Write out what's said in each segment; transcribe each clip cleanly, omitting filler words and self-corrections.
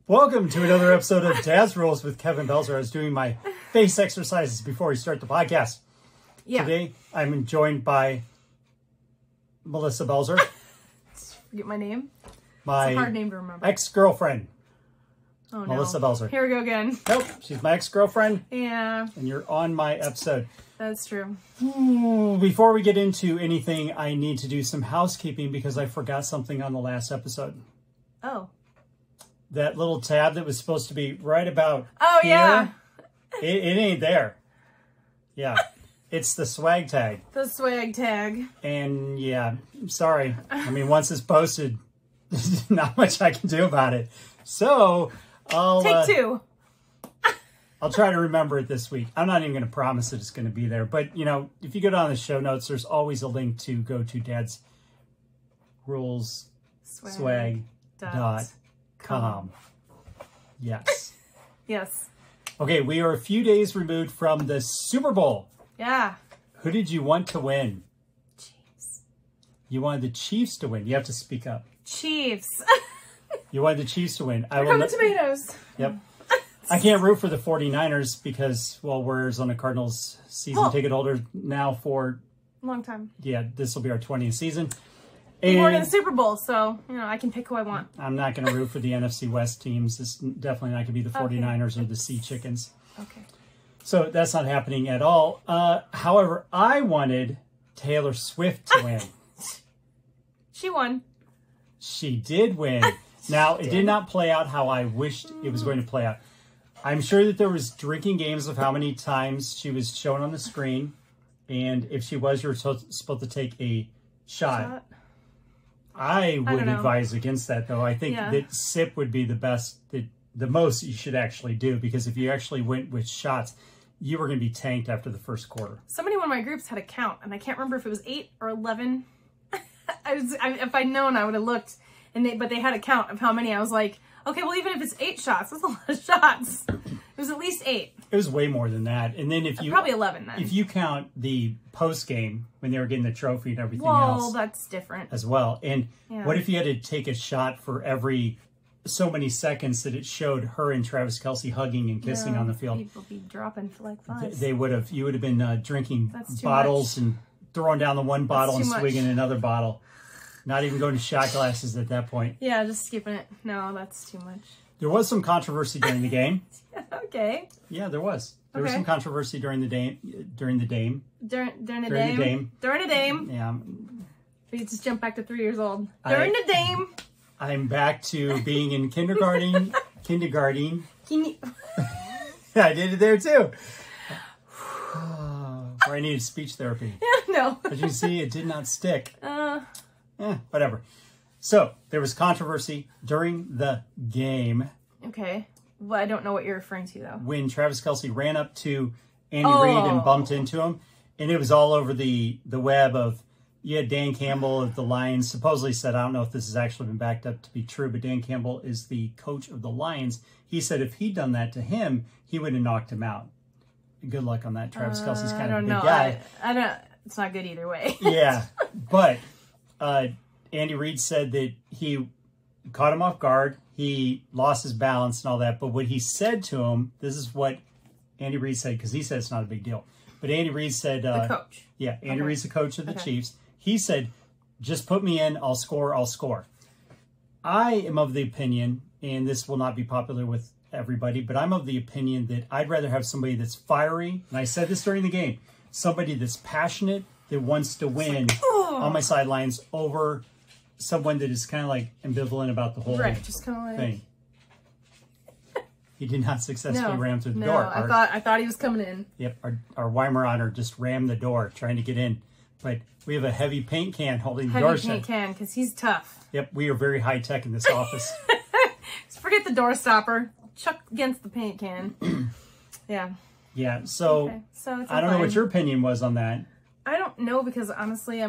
Welcome to another episode of Dad's Rules with Kevin Belzer. I was doing my face exercises before we start the podcast. Yeah. Today, I'm joined by Melissa Belzer. Forget my name. My it's a hard name to remember. Ex-girlfriend, Oh, no. Melissa Belzer. Here we go again. Nope, she's my ex-girlfriend, Yeah, and you're on my episode. that's true. Before we get into anything, I need to do some housekeeping because I forgot something on the last episode. Oh. That little tab that was supposed to be right about here, yeah. it ain't there. Yeah, it's the swag tag. The swag tag. And yeah, sorry. I mean, once it's posted, there's not much I can do about it. So I'll Take two. I'll try to remember it this week. I'm not even going to promise that it's going to be there. But, you know, if you go down the show notes, there's always a link to go to Dad's Rules swag.com. Yes. Yes. Okay, we are a few days removed from the Super Bowl. Yeah. Who did you want to win? Chiefs. You wanted the Chiefs to win. You have to speak up. Chiefs. You wanted the Chiefs to win. Here come the tomatoes. Yep. I can't root for the 49ers because, well, we're on a Cardinals season ticket holder now for... Long time. Yeah, this will be our 20th season. We're in the Super Bowl, so, you know, I can pick who I want. I'm not going to root for the NFC West teams. It's definitely not going to be the 49ers or the Sea Chickens. Okay. So that's not happening at all. However, I wanted Taylor Swift to win. She won. She did win. Now, it did not play out how I wished it was going to play out. I'm sure that there was drinking games of how many times she was shown on the screen. And if she was, you were supposed to take a shot. I would advise against that, though. I think that sip would be the best, the most you should actually do. Because if you actually went with shots, you were going to be tanked after the first quarter. Somebody in one of my groups had a count, and I can't remember if it was 8 or 11. If I'd known, I would have looked. But they had a count of how many. I was like, okay, well, even if it's 8 shots, that's a lot of shots. It was at least 8. It was way more than that. And then if you... Probably 11 then. If you count the post-game, when they were getting the trophy and everything else. else... that's different. As well. And what if you had to take a shot for every so many seconds that it showed her and Travis Kelce hugging and kissing on the field? People be dropping for like flies. They would have... You would have been drinking bottles and throwing down the one bottle and swigging another bottle. Not even going to shot glasses at that point. Yeah, just skipping it. No, that's too much. There was some controversy during the game. Okay. Yeah, there was. There was some controversy during the game. During the game. Yeah. We just jump back to 3 years old. During the game. I'm back to being in kindergarten. Yeah, I did it there too. Where I needed speech therapy. Yeah, no. As you can see, it did not stick. Whatever. So, there was controversy during the game. Okay. Well, I don't know what you're referring to, though. When Travis Kelce ran up to Andy Reid and bumped into him. And it was all over the web of, Dan Campbell of the Lions supposedly said, I don't know if this has actually been backed up to be true, but Dan Campbell is the coach of the Lions. He said if he'd done that to him, he would have knocked him out. Good luck on that. Travis Kelce's kind of a big guy. I don't. It's not good either way. Yeah. But Andy Reid said that he caught him off guard. He lost his balance and all that. But what he said to him, this is what Andy Reid said, because he said it's not a big deal. But Andy Reid said... the coach. Yeah, Andy Reid's the coach of the Chiefs. He said, just put me in, I'll score. I am of the opinion, and this will not be popular with everybody, but I'm of the opinion that I'd rather have somebody that's fiery, and I said this during the game, somebody that's passionate, that wants to win on my sidelines over someone that is kind of like ambivalent about the whole just kind of like thing. He did not successfully ram through the door. I thought he was coming in. Yep, our Weimaraner just rammed the door trying to get in. But we have a heavy paint can holding the door shut. Heavy paint can, because he's tough. Yep, we are very high-tech in this office. Just forget the door stopper. Chuck against the paint can. Yeah. Yeah, so it's I don't know what your opinion was on that. I don't know, because honestly, I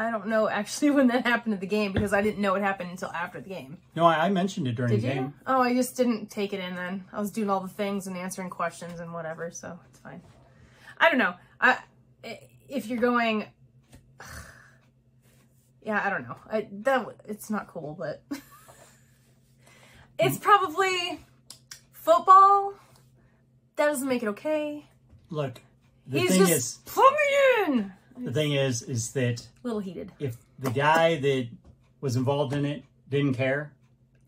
don't know actually when that happened in the game, because I didn't know it happened until after the game. No, I mentioned it during the game. Oh, I just didn't take it in then. I was doing all the things and answering questions and whatever, so it's fine. I don't know. If you're going... Yeah, I don't know. It's not cool, but... It's probably football. That doesn't make it okay. Look, He's just plumbing in. The thing is that A little heated. if the guy that was involved in it didn't care,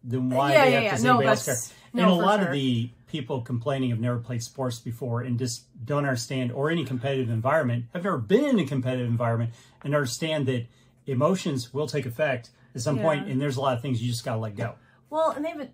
then why does anybody else care? And a lot of the people complaining have never played sports before and just don't understand, or any competitive environment, have never been in a competitive environment and understand that emotions will take effect at some point, and there's a lot of things you just got to let go. Well, and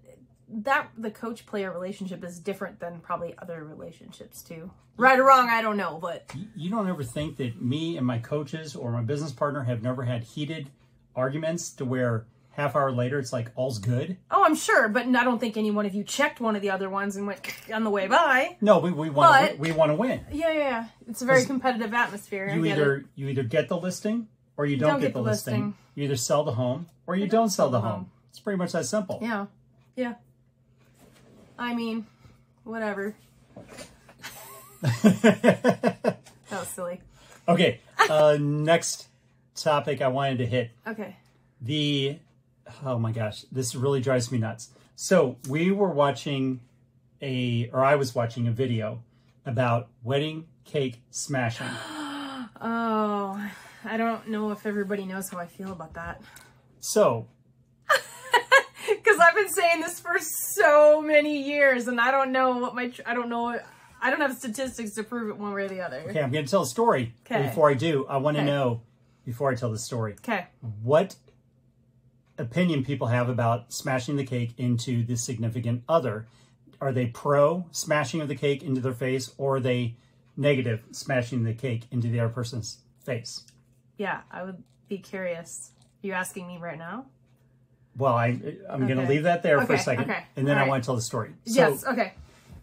the coach-player relationship is different than probably other relationships too. Right or wrong, I don't know, but... You don't ever think that me and my coaches or my business partner have never had heated arguments to where half hour later it's like all's good? Oh, I'm sure, but I don't think any one of you checked one of the other ones and went on the way by. No, we want to win. Yeah. It's a very competitive atmosphere. You either get the listing or you don't get the listing. You either sell the home or you don't sell the home. It's pretty much that simple. Yeah. I mean, whatever. That was silly. Okay, next topic I wanted to hit. Okay. Oh my gosh, this really drives me nuts. So I was watching a video about wedding cake smashing. Oh, I don't know if everybody knows how I feel about that. So. Because I've been saying this for so many years, and I don't know I don't have statistics to prove it one way or the other. Okay, I'm going to tell a story. Okay. Before I do, I want to know, before I tell the story, what opinion people have about smashing the cake into the significant other. Are they pro smashing of the cake into their face, or are they negative smashing the cake into the other person's face? Yeah, I would be curious. Are you asking me right now? Well, I'm going to leave that there for a second, and then I want to tell the story. So,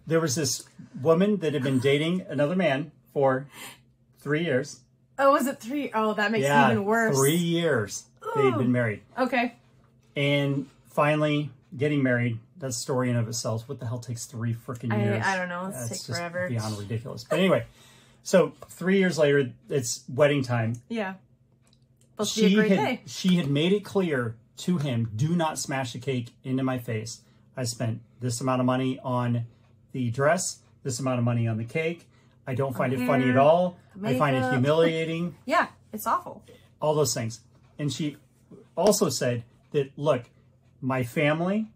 there was this woman that had been dating another man for 3 years. Oh, was it 3? Oh, that makes it even worse. 3 years they'd been married. Okay. And finally getting married. That's a story in of itself. What the hell takes 3 freaking years? I don't know. It's takes forever. Beyond ridiculous. But anyway, so 3 years later, it's wedding time. Yeah. Supposed to be a great day. She had made it clear to him, do not smash the cake into my face. I spent this amount of money on the dress, this amount of money on the cake. I don't find it funny at all. I find it humiliating. Yeah, it's awful. All those things. And she also said that, look, my family,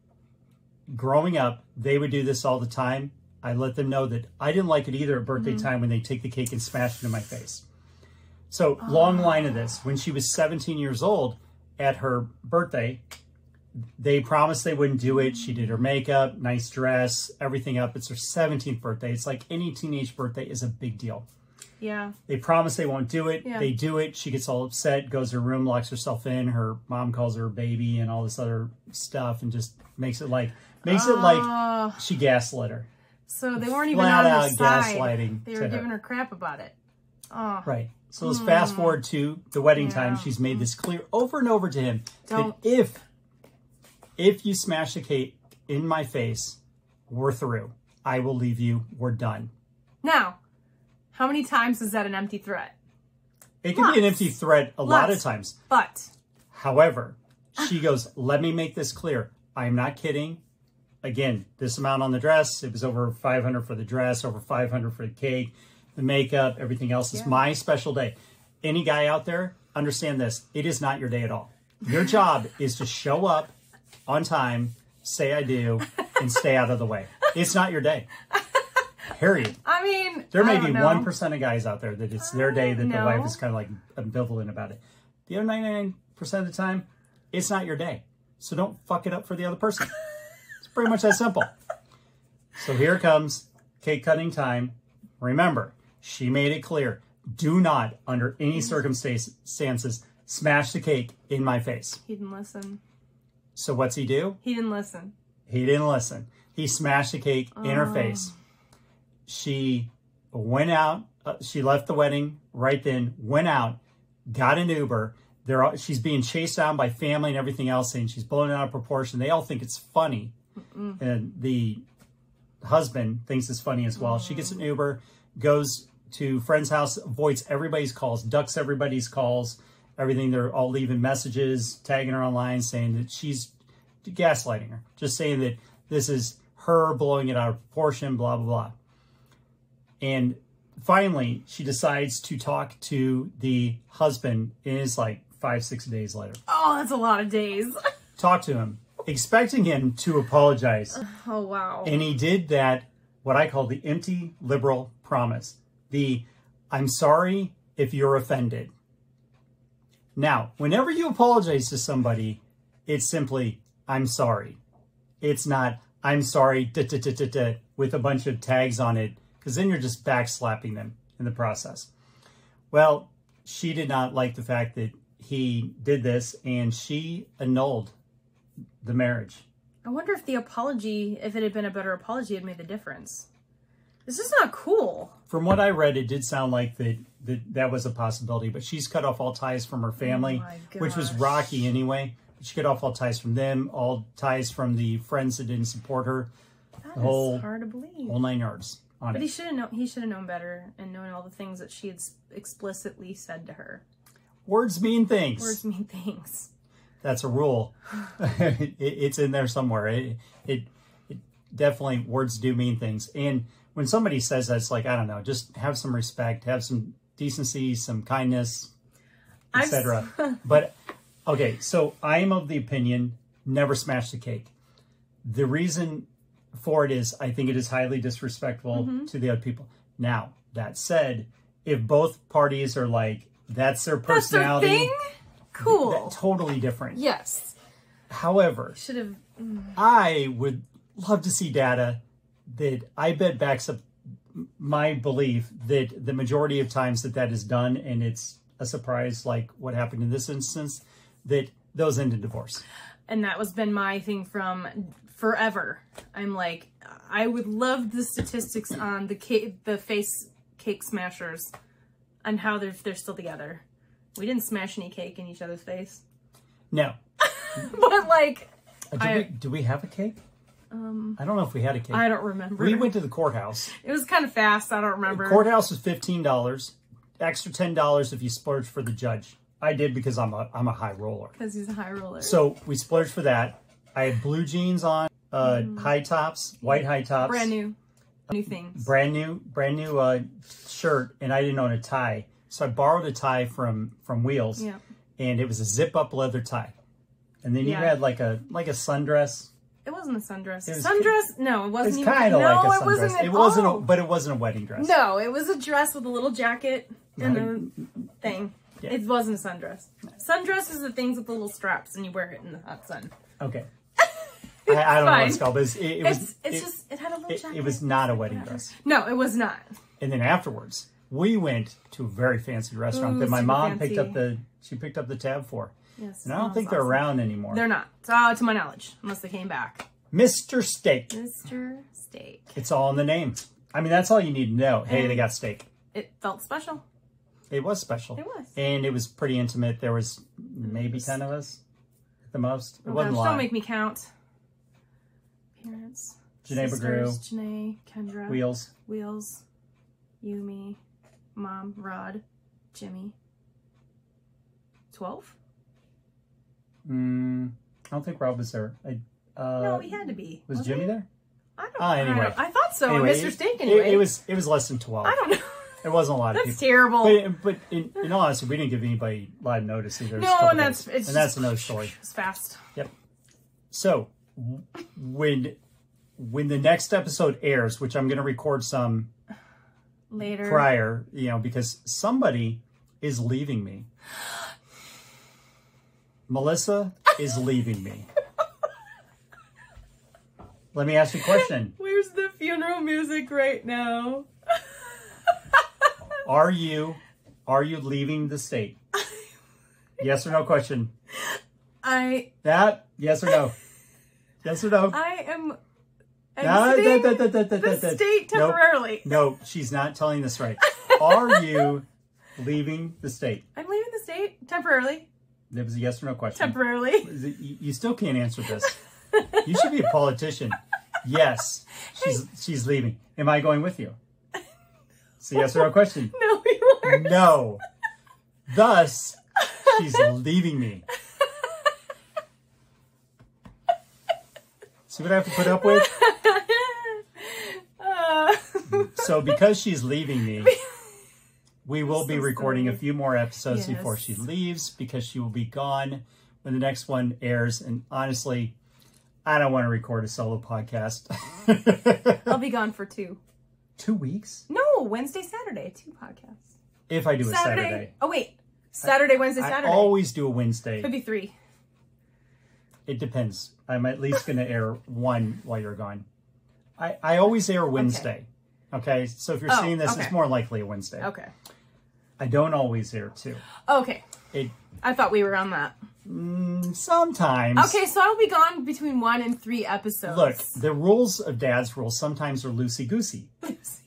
growing up, they would do this all the time. I let them know that I didn't like it either at birthday time when they take the cake and smash it in my face. So, long line of this. When she was 17 years old, at her birthday, they promised they wouldn't do it. She did her makeup, nice dress, everything up. It's her 17th birthday. It's like any teenage birthday is a big deal. Yeah. They promise they won't do it. Yeah. They do it. She gets all upset, goes to her room, locks herself in. Her mom calls her a baby and all this other stuff, and just makes it like she gaslit her. So they weren't even on her side. Gaslighting. They were giving her crap about it. Oh. Right. So let's fast forward to the wedding time. She's made this clear over and over to him that if you smash the cake in my face, we're through. I will leave you. We're done. Now, how many times is that an empty threat? It can be an empty threat a lot of times. But. However, she goes, let me make this clear. I'm not kidding. Again, this amount on the dress. It was over $500 for the dress, over $500 for the cake. The makeup, everything else is my special day. Any guy out there, understand this. It is not your day at all. Your job is to show up on time, say I do, and stay out of the way. It's not your day. Period. I mean, there may be 1% of guys out there that it's their day, that the wife is kind of like ambivalent about it. The other 99% of the time, it's not your day. So don't fuck it up for the other person. It's pretty much that simple. So here comes cake cutting time. Remember, she made it clear, do not, under any circumstances, smash the cake in my face. He didn't listen. So what's he do? He didn't listen. He didn't listen. He smashed the cake in her face. She went out. She left the wedding right then, went out, got an Uber. She's being chased down by family and everything else, saying she's blown it out of proportion. They all think it's funny. And the husband thinks it's funny as well. She gets an Uber, goes to friend's house, avoids everybody's calls, ducks everybody's calls, everything. They're all leaving messages, tagging her online, saying that she's gaslighting her, just saying that this is her blowing it out of proportion, blah, blah, blah. And finally, she decides to talk to the husband, and it's like 5-6 days later. Oh, that's a lot of days. Talk to him, expecting him to apologize. Oh, wow. And he did that, what I call the empty liberal promise. The, I'm sorry if you're offended. Now, whenever you apologize to somebody, it's simply, I'm sorry. It's not, I'm sorry, with a bunch of tags on it, because then you're just backslapping them in the process. Well, she did not like the fact that he did this, and she annulled the marriage. I wonder if the apology, if it had been a better apology, had made the difference. This is not cool. From what I read, it did sound like that was a possibility, but she's cut off all ties from her family, which was rocky anyway. She cut off all ties from them, all ties from the friends that didn't support her. That is hard to believe. Whole 9 yards on it. But he should have known better and known all the things that she had explicitly said to her. Words mean things. Words mean things. That's a rule. It's in there somewhere. It definitely, words do mean things. And when somebody says that, it's like, I don't know, just have some respect, have some decency, some kindness, etc. But, okay, so I am of the opinion, never smash the cake. The reason for it is, I think it is highly disrespectful to the other people. Now, that said, if both parties are like, that's their personality. That's their thing? Cool. Totally different. Yes. However, I would love to see data that I bet backs up my belief that the majority of times that is done, and it's a surprise like what happened in this instance, that those end in divorce. And that was been my thing from forever. I'm like, I would love the statistics on the face cake smashers and how they're still together. We didn't smash any cake in each other's face. No. But like... Do we have a cake? I don't know if we had a cake. I don't remember. We went to the courthouse. It was kind of fast. I don't remember. The courthouse was $15. Extra $10 if you splurge for the judge. I did because I'm a high roller. Because he's a high roller. So we splurged for that. I had blue jeans on, high tops, white high tops. Brand new things. Brand new shirt, and I didn't own a tie. So I borrowed a tie from Wheels. Yeah. And it was a zip-up leather tie. And then you had like a sundress. It wasn't a sundress. Sundress? No, it wasn't. It's kind of like a sundress. But it wasn't a wedding dress. No, it was a dress with a little jacket and a thing. Yeah. It wasn't a sundress. Sundress is the things with the little straps, and you wear it in the hot sun. Okay. I don't know what it's called, but it had a little jacket. It was not a wedding dress. No, it was not. And then afterwards, we went to a very fancy restaurant that my mom picked up the tab for. Yes, and I don't think they're around anymore. They're not, to my knowledge, unless they came back. Mr. Steak. Mr. Steak. It's all in the name. I mean, that's all you need to know. Hey, they got steak. It felt special. It was special. It was. And it was pretty intimate. There was maybe 10 of us at the most. It wasn't a lot. Don't make me count. Parents. Janae Begrew. Janae, Kendra. Wheels. You, me, Mom, Rod, Jimmy. 12? I don't think Rob was there. No, he had to be. Was Jimmy there? I don't know. Anyway. I thought so. Anyway, Mr. Steak anyway. It was less than 12. I don't know. It wasn't a lot of people. That's terrible. But in all honesty, we didn't give anybody a lot of notice either. No, and that's another story. It's fast. Yep. So when the next episode airs, which I'm going to record some later prior, because somebody is leaving me. Melissa is leaving me. Let me ask you a question. Where's the funeral music right now? Are you leaving the state? Yes or no question. Yes or no? Yes or no? I am exiting the state temporarily. No, she's not telling this right. Are you leaving the state? I'm leaving the state temporarily. That was a yes or no question. Temporarily. You still can't answer this. You should be a politician. Yes, she's leaving. Am I going with you? It's a yes or no question. No, you aren't. No. Thus, she's leaving me. See what I have to put up with? So because she's leaving me, we will be recording a few more episodes before she leaves, because she will be gone when the next one airs. And honestly, I don't want to record a solo podcast. I'll be gone for 2. 2 weeks? No, Wednesday, Saturday, 2 podcasts. If I do a Saturday. Oh, wait. Saturday, Wednesday, Saturday. I always do a Wednesday. Could be 3. It depends. I'm at least going to air 1 while you're gone. I always air Wednesday. Okay? So if you're seeing this, it's more likely a Wednesday. Okay. I don't always air 2. Okay. I thought we were on that. Sometimes. Okay, so I'll be gone between 1 and 3 episodes. Look, the rules of Dad's rules sometimes are loosey-goosey.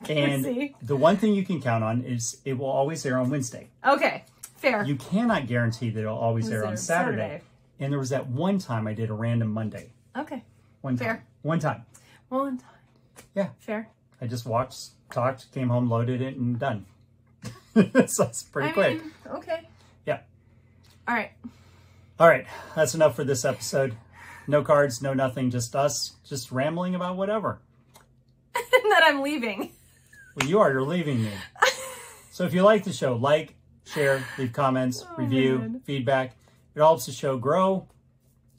And the one thing you can count on is it will always air on Wednesday. Okay, fair. You cannot guarantee that it'll always air on Saturday. And there was that one time I did a random Monday. Okay. One time. Fair. One time. One time. Yeah. Fair. I just watched, talked, came home, loaded it, and done. So it's pretty quick. Okay. Yeah. All right. All right. That's enough for this episode. No cards, no nothing, just us, just rambling about whatever. And that I'm leaving. Well, you're leaving me. So if you like the show, like, share, leave comments, review, feedback. It helps the show grow.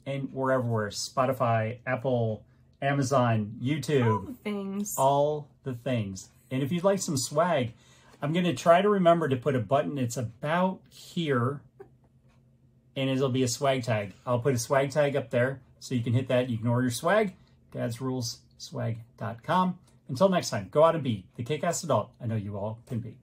And we're everywhere. Spotify, Apple, Amazon, YouTube. All the things. All the things. And if you'd like some swag, I'm going to try to remember to put a button. It's about here. And it'll be a swag tag. I'll put a swag tag up there so you can hit that. You can order your swag. dadsrulesswag.com. Until next time, go out and be the kick-ass adult I know you all can be.